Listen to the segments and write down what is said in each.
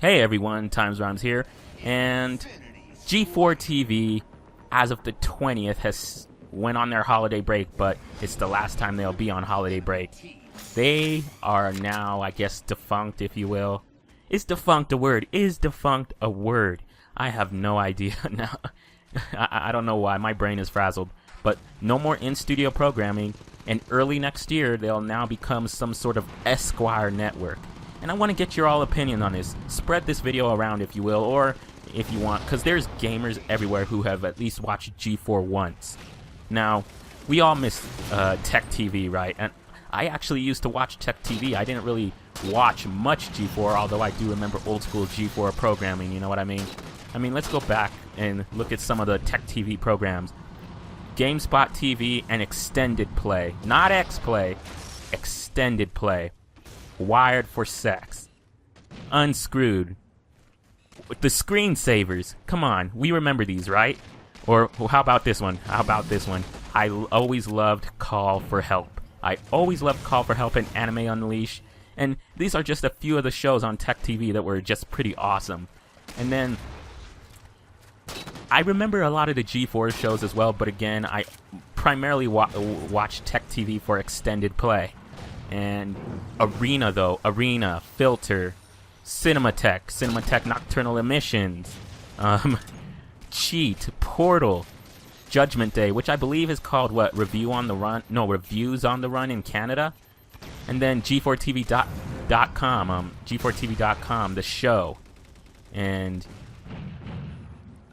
Hey everyone, Times Rhymes here, and G4TV, as of the 20th, has went on their holiday break, but it's the last time they'll be on holiday break. They are now, I guess, defunct, if you will. Is defunct a word? Is defunct a word? I have no idea now. I don't know why, my brain is frazzled. But no more in-studio programming, and early next year, they'll now become some sort of Esquire network. And I want to get your all opinion on this. Spread this video around if you will, or if you want, because there's gamers everywhere who have at least watched G4 once. Now, we all miss Tech TV, right? And I actually used to watch Tech TV. I didn't really watch much G4, although I do remember old school G4 programming, you know what I mean? I mean, let's go back and look at some of the Tech TV programs. GameSpot TV and Extended Play. Not X-Play, Extended Play. Wired for Sex, Unscrewed, the Screensavers. Come on, we remember these, right? Or how about this one? How about this one? I always loved Call for Help. I always loved Call for Help and Anime Unleashed. And these are just a few of the shows on Tech TV that were just pretty awesome. And then I remember a lot of the G4 shows as well, but again, I primarily watched Tech TV for Extended Play. And Arena, though. Arena, Filter, Cinematech Nocturnal Emissions, Cheat, Portal, Judgment Day, which I believe is called, what, Review on the Run? No, Reviews on the Run in Canada. And then G4TV.com, G4TV.com, the show. And,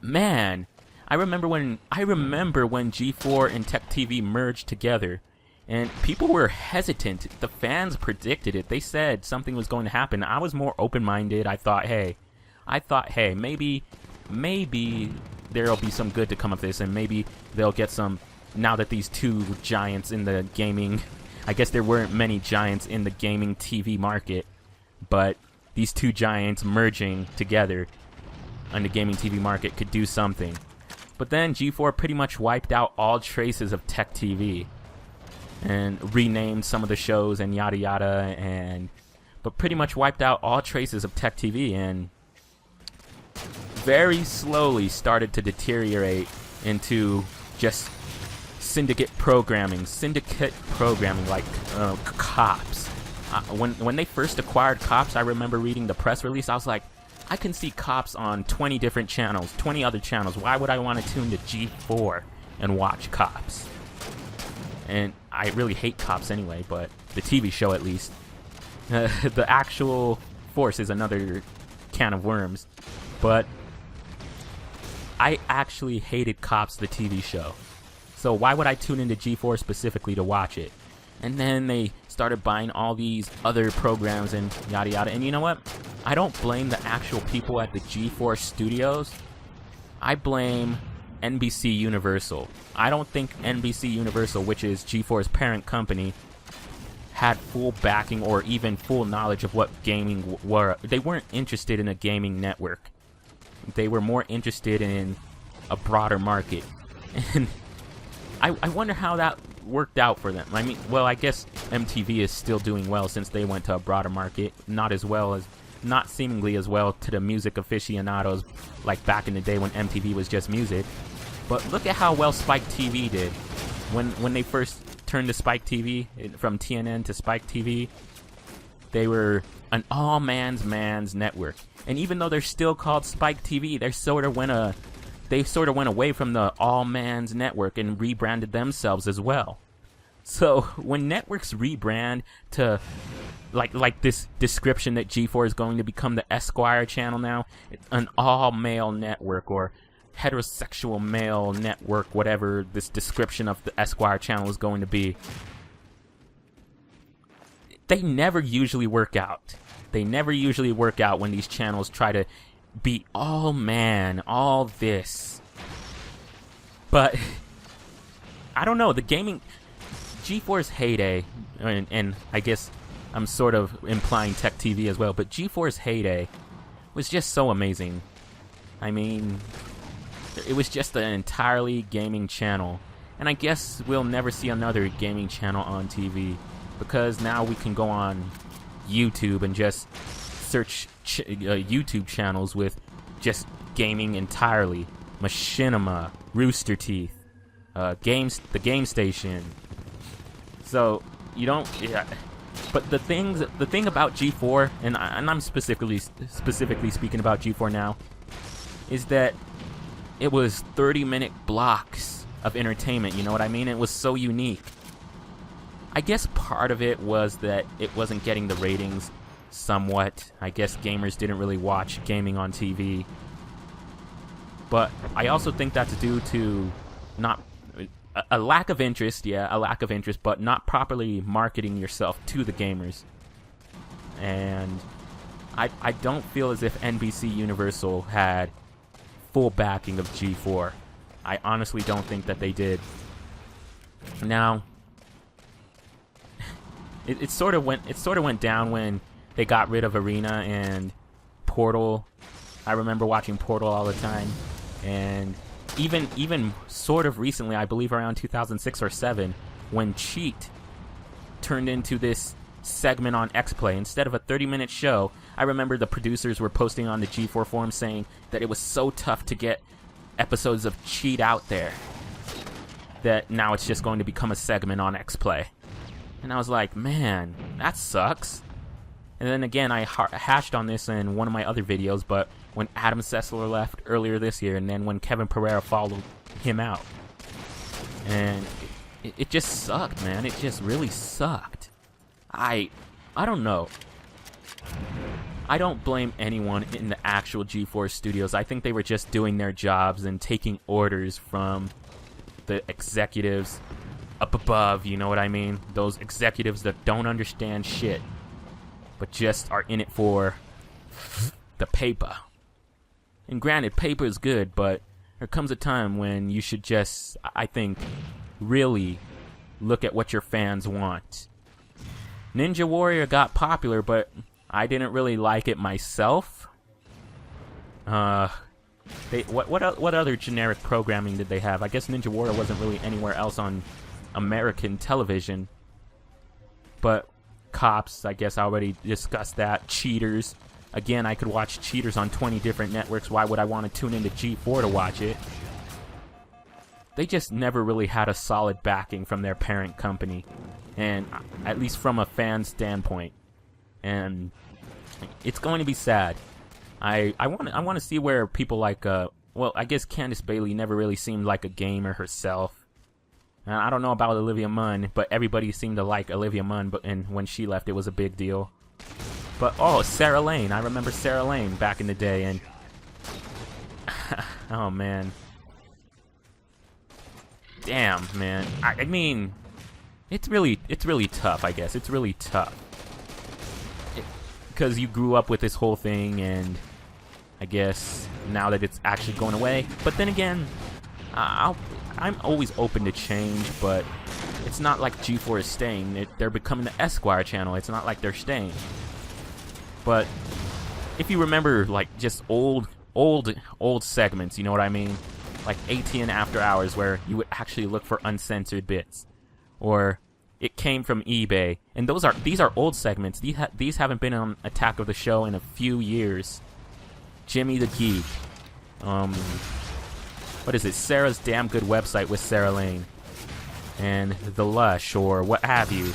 man, I remember when G4 and Tech TV merged together. And people were hesitant. The fans predicted it. They said something was going to happen. I was more open-minded. I thought, hey, maybe there'll be some good to come of this, and maybe they'll get some, now that these two giants in the gaming, I guess there weren't many giants in the gaming TV market, but these two giants merging together on the gaming TV market could do something. But then G4 pretty much wiped out all traces of Tech TV. And renamed some of the shows and yada yada, but pretty much wiped out all traces of Tech TV, and very slowly started to deteriorate into just syndicate programming like Cops. When they first acquired Cops, I remember reading the press release. I was like, I can see Cops on 20 different channels, 20 other channels. Why would I want to tune to G4 and watch Cops? And I really hate Cops anyway, but the TV show at least. The actual force is another can of worms. But I actually hated Cops, the TV show. So why would I tune into G4 specifically to watch it? And then they started buying all these other programs and yada yada. And you know what? I don't blame the actual people at the G4 studios. I blame NBC Universal. I don't think NBC Universal, which is G4's parent company, had full backing or even full knowledge of what gaming were. They weren't interested in a gaming network. They were more interested in a broader market. And I wonder how that worked out for them. I mean, well, I guess MTV is still doing well since they went to a broader market. Not seemingly as well to the music aficionados like back in the day when MTV was just music. But look at how well Spike TV did. When they first turned to Spike TV, from TNN to Spike TV, they were an all-man's network. And even though they're still called Spike TV, they sort of went away from the all-man's network and rebranded themselves as well. So when networks rebrand to like this description that G4 is going to become the Esquire channel now, it's an all-male network or heterosexual male network, whatever this description of the Esquire channel is going to be, they never usually work out. They never usually work out when these channels try to be all man, all this. But I don't know, the gaming G4's heyday, and I guess I'm sort of implying Tech TV as well, but G4's heyday was just so amazing. I mean, it was just an entirely gaming channel. And I guess we'll never see another gaming channel on TV, because now we can go on YouTube and just search YouTube channels with just gaming entirely. Machinima, Rooster Teeth, the Game Station. So you don't. Yeah. But the thing about G4, and I'm specifically speaking about G4 now, is that it was 30-minute blocks of entertainment. You know what I mean? It was so unique. I guess part of it was that it wasn't getting the ratings. Somewhat. I guess gamers didn't really watch gaming on TV. But I also think that's due to not a lack of interest, a lack of interest, but not properly marketing yourself to the gamers. And I don't feel as if NBC Universal had full backing of G4. I honestly don't think that they did. Now, it sort of went down when they got rid of Arena and Portal. I remember watching Portal all the time, and even sort of recently, I believe around 2006 or 7, when Cheat turned into this segment on X-Play instead of a 30-minute show. I remember the producers were posting on the G4 forum saying that it was so tough to get episodes of Cheat out there that now it's just going to become a segment on X-Play. And I was like, man, that sucks. And then again, I hashed on this in one of my other videos, but when Adam Sessler left earlier this year, and then when Kevin Pereira followed him out, and it just sucked, man. It just really sucked. I don't know. I don't blame anyone in the actual G4 studios. I think they were just doing their jobs and taking orders from the executives up above, you know what I mean? Those executives that don't understand shit, but just are in it for the paper. And granted, paper is good, but there comes a time when you should just, I think, really look at what your fans want. Ninja Warrior got popular, but I didn't really like it myself. What other generic programming did they have? I guess Ninja Warrior wasn't really anywhere else on American television. But Cops, I guess I already discussed that. Cheaters. Again, I could watch Cheaters on 20 different networks. Why would I want to tune into G4 to watch it? They just never really had a solid backing from their parent company. And at least from a fan standpoint. And it's going to be sad. I want to see where people like, well, I guess Candace Bailey never really seemed like a gamer herself. And I don't know about Olivia Munn, but everybody seemed to like Olivia Munn, and when she left, it was a big deal. But, oh, Sarah Lane. I remember Sarah Lane back in the day, and oh, man. Damn, man. I mean, it's really tough, I guess. It's really tough. Because you grew up with this whole thing, and I guess now that it's actually going away. But then again, I'm always open to change, but it's not like G4 is staying. They're becoming the Esquire channel. It's not like they're staying. But if you remember, like, just old segments, you know what I mean? Like ATN After Hours, where you would actually look for uncensored bits, or it came from eBay, and these are old segments. These haven't been on Attack of the Show in a few years. Jimmy the Geek. What is it? Sarah's Damn Good Website with Sarah Lane, and The Lush, or what have you.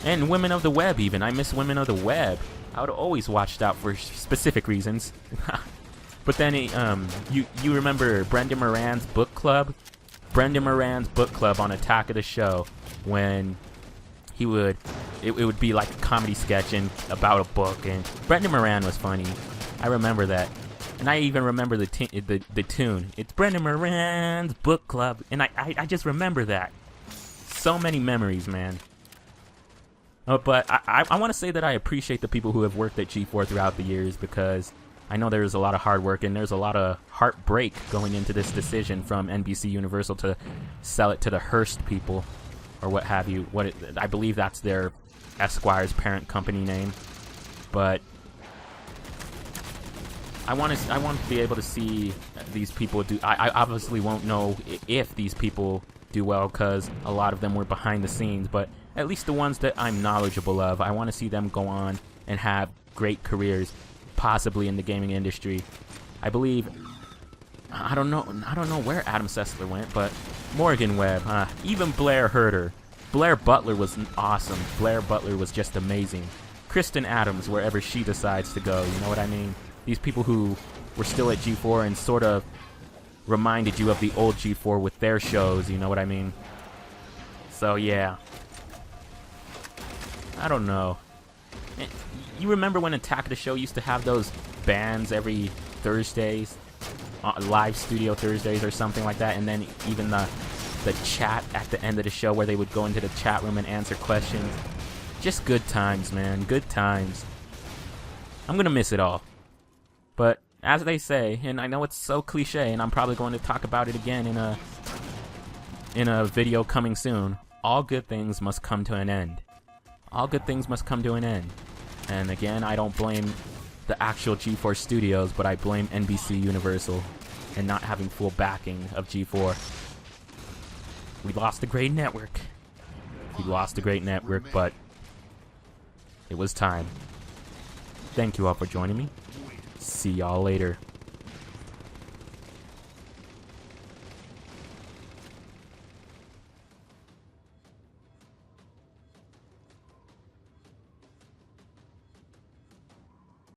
And Women of the Web, even. I miss Women of the Web. I would always watch that for specific reasons. But then, you remember Brendan Moran's book club? Brendan Moran's book club on Attack of the Show, when it would be like a comedy sketch and about a book, and Brendan Moran was funny. I remember that. And I even remember the tune. It's Brendan Moran's book club, and I just remember that. So many memories, man. But I want to say that I appreciate the people who have worked at G4 throughout the years, because I know there's a lot of hard work, and there's a lot of heartbreak going into this decision from NBC Universal to sell it to the Hearst people, or what have you. I believe that's their Esquire's parent company name. But I want to be able to see these people do. I obviously won't know if these people do well, because a lot of them were behind the scenes, but at least the ones that I'm knowledgeable of, I want to see them go on and have great careers, possibly in the gaming industry. I believe, I don't know where Adam Sessler went, but Morgan Webb, even Blair Herter. Blair Butler was awesome. Blair Butler was just amazing. Kristen Adams, wherever she decides to go, you know what I mean? These people who were still at G4 and sort of reminded you of the old G4 with their shows, you know what I mean? So yeah. I don't know. You remember when Attack of the Show used to have those bands every Thursdays? Live studio Thursdays or something like that, and then even the chat at the end of the show where they would go into the chat room and answer questions. Just good times, man. Good times. I'm gonna miss it all. But as they say, and I know it's so cliche, and I'm probably going to talk about it again in a video coming soon, all good things must come to an end. All good things must come to an end. And again, I don't blame the actual G4 studios, but I blame NBC Universal and not having full backing of G4. We lost a great network. We lost a great network, but it was time. Thank you all for joining me. See y'all later.